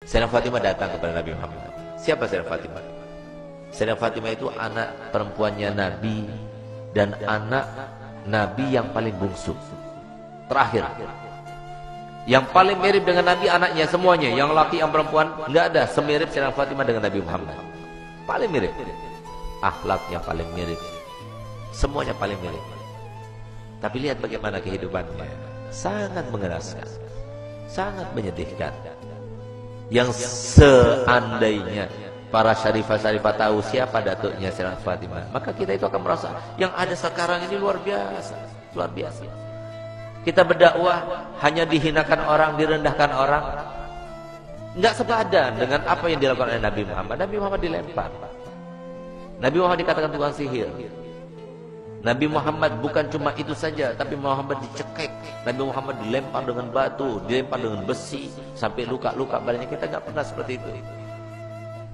Sayyidah Fatimah datang kepada Nabi Muhammad. Siapa Sayyidah Fatimah? Sayyidah Fatimah itu anak perempuannya Nabi dan anak Nabi yang paling bungsu, terakhir. Yang paling mirip dengan Nabi anaknya semuanya, yang laki yang perempuan nggak ada semirip Sayyidah Fatimah dengan Nabi Muhammad. Paling mirip, akhlaknya paling mirip, semuanya paling mirip. Tapi lihat bagaimana kehidupannya, sangat mengenaskan, sangat menyedihkan. Yang seandainya para syarifah-syarifah tahu siapa datuknya Sayyidah Fatimah, maka kita itu akan merasa yang ada sekarang ini luar biasa, luar biasa. Kita berdakwah hanya dihinakan orang, direndahkan orang, nggak sepadan dengan apa yang dilakukan oleh Nabi Muhammad. Nabi Muhammad dilempar, Nabi Muhammad dikatakan tukang sihir. Nabi Muhammad bukan cuma itu saja, tapi Muhammad dicekek. Nabi Muhammad dilempar dengan batu, dilempar dengan besi, sampai luka-luka badannya. Kita nggak pernah seperti itu.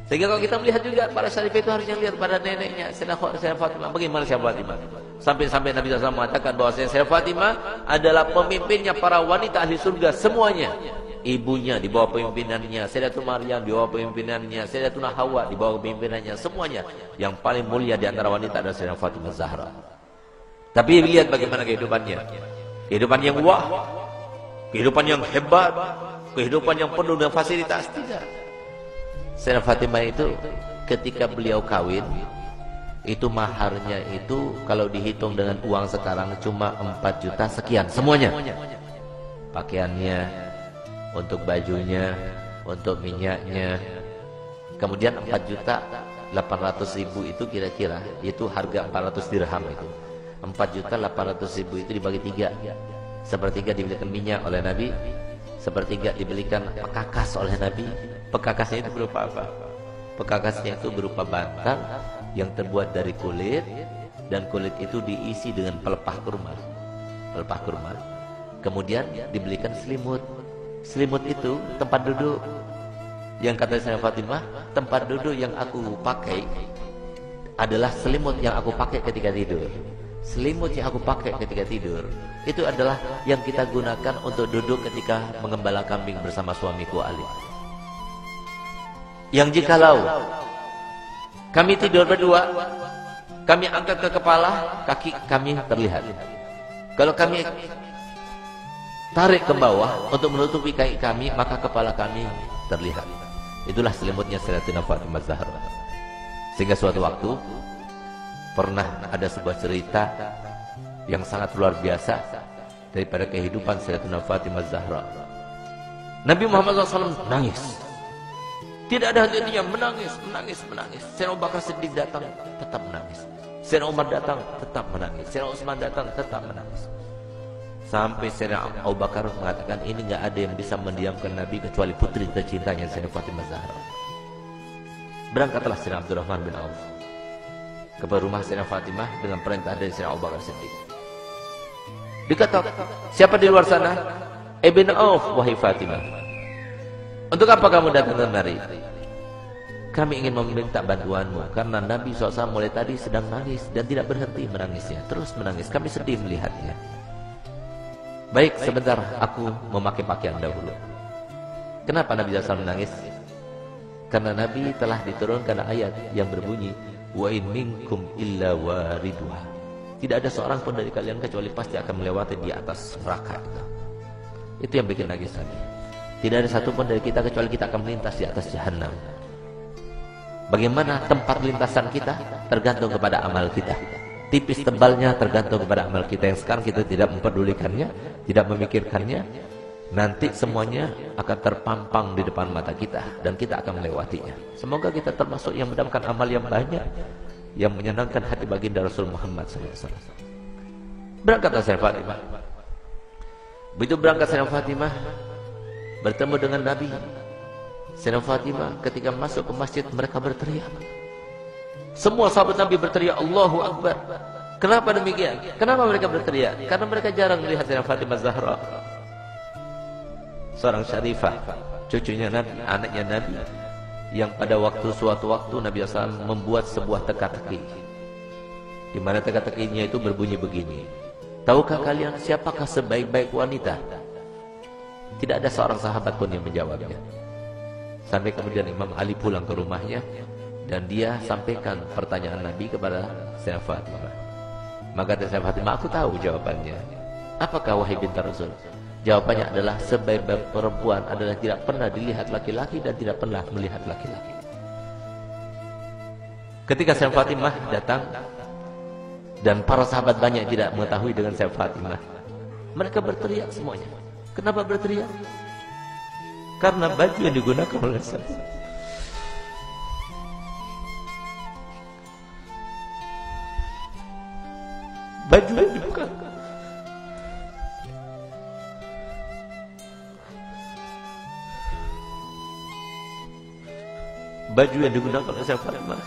Sehingga kalau kita melihat juga para syarif itu harusnya lihat pada neneknya Sayyidah Fatimah. Bagaimana Sayyidah Fatimah? Sampai Nabi SAW mengatakan bahwa Sayyidah Fatimah adalah pemimpinnya para wanita ahli surga semuanya. Ibunya di bawah pemimpinannya, Sayyidatuna Maryam di bawah pemimpinannya, Sayyidatuna Hawa di bawah pemimpinannya, semuanya. Yang paling mulia di antara wanita adalah Sayyidah Fatimah Zahra. Tapi lihat bagaimana kehidupannya. Kehidupan yang wah, kehidupan yang hebat, kehidupan yang penuh dengan fasilitas. Tidak. Sayyidah Fatimah itu ketika beliau kawin, itu maharnya itu kalau dihitung dengan uang sekarang cuma 4 juta sekian semuanya. Pakaiannya, untuk bajunya, untuk minyaknya. Kemudian 4.800.000 itu kira-kira, itu harga 400 dirham itu. 4.800.000 itu dibagi 3. Sepertiga dibelikan minyak oleh Nabi, sepertiga dibelikan pekakas oleh Nabi. Pekakasnya itu berupa apa? Pekakasnya itu berupa bantal yang terbuat dari kulit, dan kulit itu diisi dengan pelepah kurma. Pelepah kurma. Kemudian dibelikan selimut. Selimut itu tempat duduk. Yang kata Sayyidah Fatimah, tempat duduk yang aku pakai adalah selimut yang aku pakai ketika tidur. Selimut yang aku pakai ketika tidur itu adalah yang kita gunakan untuk duduk ketika mengembala kambing bersama suamiku Ali. Yang jikalau kami tidur berdua, kami angkat ke kepala, kaki kami terlihat. Kalau kami tarik ke bawah untuk menutupi kaki kami, maka kepala kami terlihat. Itulah selimutnya Sayyidatina Fatimah Zahra. Sehingga suatu waktu pernah ada sebuah cerita yang sangat luar biasa daripada kehidupan Sayyidatina Fatimah Zahra. Nabi Muhammad SAW menangis. Tidak ada henti-hentinya, menangis. Sayyidina Abu Bakar Siddiq datang, tetap menangis. Sayyidina Umar datang, tetap menangis. Sayyidina Utsman datang, tetap menangis. Sampai Sayyidina Abu Bakar mengatakan, ini nggak ada yang bisa mendiamkan Nabi kecuali putri tercintanya Sayyidatina Fatimah Zahra. Berangkatlah Sayyidina Abdurrahman bin Auf ke rumah Sayyidatina Fatimah dengan perintah dari Sayyidina Abu Bakar Siddiq. Dikatakan, siapa di luar sana? Ibn Auf, wahai Fatimah. Untuk apa kamu datang kemari? Kami ingin meminta bantuanmu karena Nabi SAW mulai tadi sedang nangis dan tidak berhenti menangisnya, terus menangis. Kami sedih melihatnya. Baik, sebentar, aku memakai pakaian dahulu. Kenapa Nabi SAW menangis? Karena Nabi telah diturunkan ayat yang berbunyi, wa in minkum illa wariduha. Tidak ada seorang pun dari kalian kecuali pasti akan melewati di atas neraka itu. Itu yang bikin nangis Nabi. Tidak ada satupun dari kita kecuali kita akan melintas di atas jahanam. Bagaimana tempat lintasan kita tergantung kepada amal kita. Tipis tebalnya tergantung kepada amal kita. Yang sekarang kita tidak memperdulikannya, tidak memikirkannya. Nanti semuanya akan terpampang di depan mata kita dan kita akan melewatinya. Semoga kita termasuk yang mendapatkan amal yang banyak, yang menyenangkan hati baginda Rasul Muhammad SAW. Berangkatlah Sayyidah Fatimah. Begitu berangkat Sayyidah Fatimah, bertemu dengan Nabi. Sayyidah Fatimah ketika masuk ke masjid, mereka berteriak. Semua sahabat Nabi berteriak Allahu Akbar. Kenapa demikian? Kenapa mereka berteriak? Karena mereka jarang melihat Sayyidah Fatimah Zahra, seorang syarifah, cucunya Nabi, anaknya Nabi, yang pada suatu waktu Nabi SAW membuat sebuah teka-teki, di mana teka-tekinya itu berbunyi begini. Tahukah kalian siapakah sebaik-baik wanita? Tidak ada seorang sahabat pun yang menjawabnya. Sampai kemudian Imam Ali pulang ke rumahnya dan dia sampaikan pertanyaan Nabi kepada Sayyidah Fatimah. Maka Sayyidah Fatimah, aku tahu jawabannya. Apakah wahai binti Rasul? Jawabannya adalah sebaik-baik perempuan adalah tidak pernah dilihat laki-laki dan tidak pernah melihat laki-laki. Ketika Sayyidah Fatimah datang dan para sahabat banyak tidak mengetahui dengan Sayyidah Fatimah, mereka berteriak semuanya. Kenapa berteriak? Karena baju yang digunakan oleh Sayyidah baju yang dibuka baju yang digunakan oleh Sayyidah Fatimah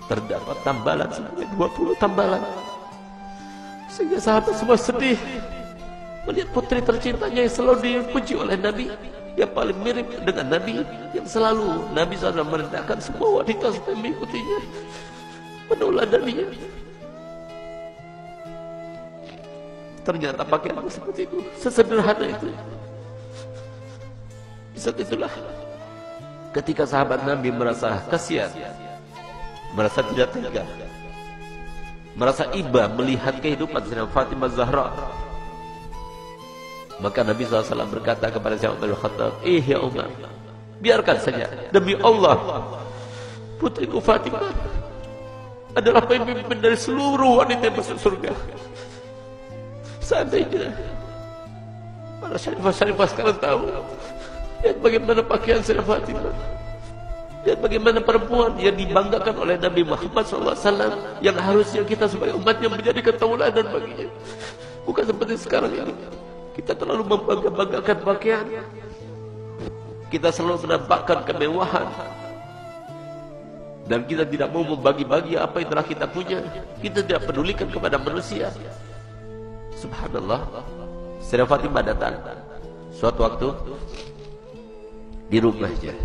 terdapat tambalan sebanyak 20 tambalan, sehingga sahabat semua sedih melihat putri tercintanya yang selalu dipuji oleh Nabi, yang paling mirip dengan Nabi, yang selalu Nabi SAW merendahkan semua wanita supaya mengikutinya, meneladaninya. Ternyata pakaianku seperti itu, sesederhana itu. Di saat itulah ketika sahabat Nabi merasa kasihan, merasa tidak tega, merasa iba melihat kehidupan Sayyidah Fatimah Zahra, maka Nabi SAW berkata kepada Umar bin Khattab, ya Umar, biarkan saja, demi Allah putriku Fatimah adalah pemimpin dari seluruh wanita yang masuk surga. Seandainya para syarifah-syarifah sekarang tahu, lihat bagaimana pakaian Sayyidah Fatimah, lihat bagaimana perempuan yang dibanggakan oleh Nabi Muhammad SAW, yang harusnya kita sebagai umatnya menjadikan tauladan baginya. Bukan seperti sekarang ini, kita terlalu membangga-banggakan pakaian, kita selalu menampakkan kemewahan, dan kita tidak mau membagi-bagi apa yang telah kita punya. Kita tidak pedulikan kepada manusia. Subhanallah, Sayyidah Fatimah datang suatu waktu di rumahnya.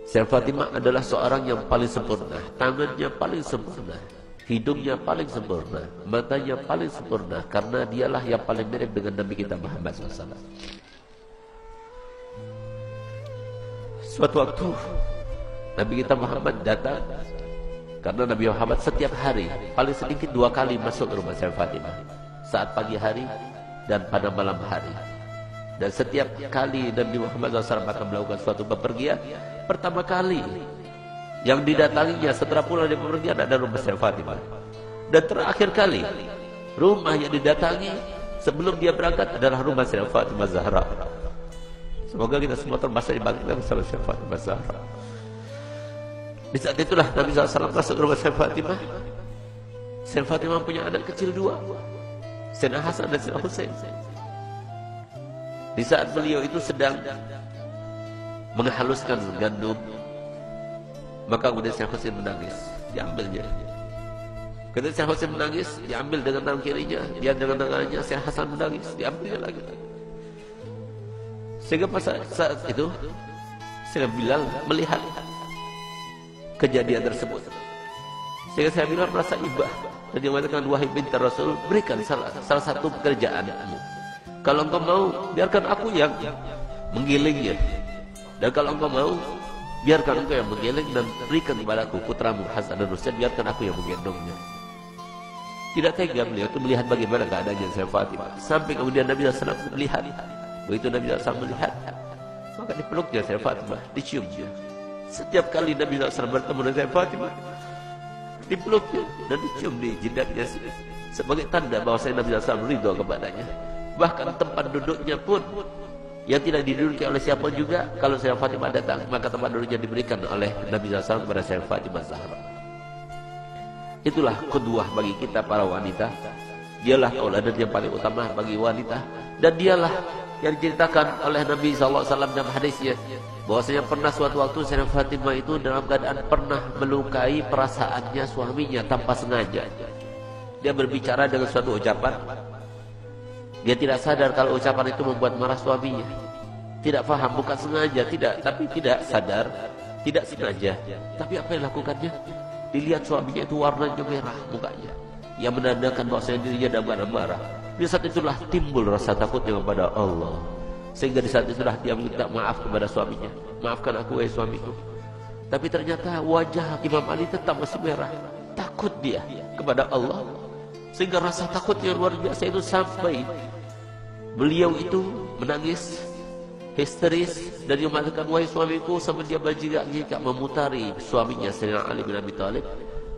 Sayyidah Fatimah adalah seorang yang paling sempurna, tangannya paling sempurna, hidungnya paling sempurna, matanya paling sempurna, karena dialah yang paling mirip dengan Nabi kita Muhammad SAW. Suatu waktu Nabi kita Muhammad datang, karena Nabi Muhammad setiap hari paling sedikit 2 kali masuk ke rumah Sayyidah Fatimah, saat pagi hari dan pada malam hari. Dan setiap kali Nabi Muhammad SAW akan melakukan suatu bepergian, pertama kali yang didatanginya setelah pulang dari bepergian ada rumah Sayyidah Fatimah. Dan terakhir kali rumah yang didatangi sebelum dia berangkat adalah rumah Sayyidah Fatimah Zahra. Semoga kita semua termasuk dibangkitkan bersama Sayyidah Fatimah Zahra. Di saat itulah Nabi SAW masuk ke rumah Sayyidah Fatimah. Sayyidah Fatimah punya anak kecil 2, Sayyidina Hasan dan Sayyidina Husain. Di saat beliau itu sedang menghaluskan gandum, maka kemudian Sayyidina Husain menangis, diambilnya. Ketika Sayyidina Husain menangis, diambil dengan tangan kirinya, dia dengan tangannya. Sayyidina Hasan menangis, diambilnya lagi. Sehingga pada saat itu Sayyidina Bilal melihat kejadian tersebut, sehingga saya bilang merasa ibah dan dia mengatakan, wahai binti Rasul, berikan salah satu pekerjaanmu. Kalau engkau mau, biarkan aku yang menggilingnya, dan kalau engkau mau, biarkan engkau yang menggiling dan berikan kepadaku putramu Hasan dan Husain, biarkan aku yang menggendongnya. Tidak tega beliau itu melihat bagaimana keadaannya Sayyidah Fatimah, sampai kemudian Nabi SAW melihat. Begitu Nabi SAW melihat, maka dipeluknya Sayyidah Fatimah, diciumnya. Setiap kali Nabi SAW bertemu dengan Sayyidah Fatimah, dipeluknya dan dicium di jindaknya sebagai tanda bahwa Nabi SAW ridho kepadanya. Bahkan tempat duduknya pun yang tidak diduduki oleh siapa juga, kalau Sayyidah Fatimah datang, maka tempat duduknya diberikan oleh Nabi SAW kepada Sayyidah Fatimah Zahra. Itulah qudwah bagi kita para wanita. Dialah tauladan yang paling utama bagi wanita, dan dialah yang diceritakan oleh Nabi SAW dalam hadisnya, bahwasanya pernah suatu waktu Sayyidah Fatimah itu dalam keadaan pernah melukai perasaannya suaminya tanpa sengaja. Dia berbicara dengan suatu ucapan, dia tidak sadar kalau ucapan itu membuat marah suaminya. Tidak faham, bukan sengaja, tapi tidak sadar, tidak sengaja. Tapi apa yang lakukannya? Dilihat suaminya itu warnanya merah mukanya, yang menandakan bahwasanya dirinya dalam keadaan marah. Di saat itulah timbul rasa takutnya kepada Allah. Sehingga di saat itulah dia minta maaf kepada suaminya. Maafkan aku wahai suamiku. Tapi ternyata wajah Imam Ali tetap masih merah. Takut dia kepada Allah. Sehingga rasa takutnya luar biasa itu sampai beliau itu menangis histeris dan dia mengatakan, wahai suamiku, sampai dia berjingak-jingak memutari suaminya Sayyidina Ali bin Abi Thalib.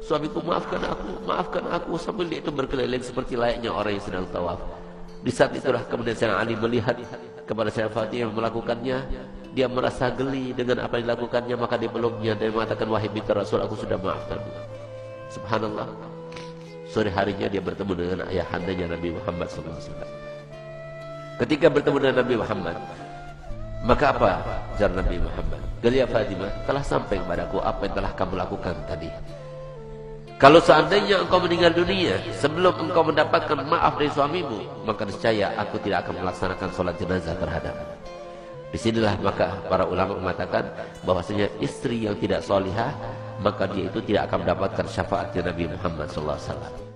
Suamiku, maafkan aku, sambil dia itu berkeliling seperti layaknya orang yang sedang tawaf. Di saat itulah kemudian Sayyidina Ali melihat kepada Sayyidina Fatimah melakukannya. Dia merasa geli dengan apa yang dilakukannya, maka dia peluknya dan mengatakan, wahai binti Rasul, aku sudah maafkanmu. Subhanallah. Sore harinya dia bertemu dengan ayahandanya Nabi Muhammad SAW. Ketika bertemu dengan Nabi Muhammad, maka apa jar Nabi Muhammad? Gelia Fatimah, telah sampai kepadaku apa yang telah kamu lakukan tadi. Kalau seandainya engkau meninggal dunia sebelum engkau mendapatkan maaf dari suamimu, maka niscaya aku tidak akan melaksanakan sholat jenazah terhadapmu. Disinilah maka para ulama mengatakan bahwasanya istri yang tidak solihah, maka dia itu tidak akan mendapatkan syafaat dari Nabi Muhammad SAW.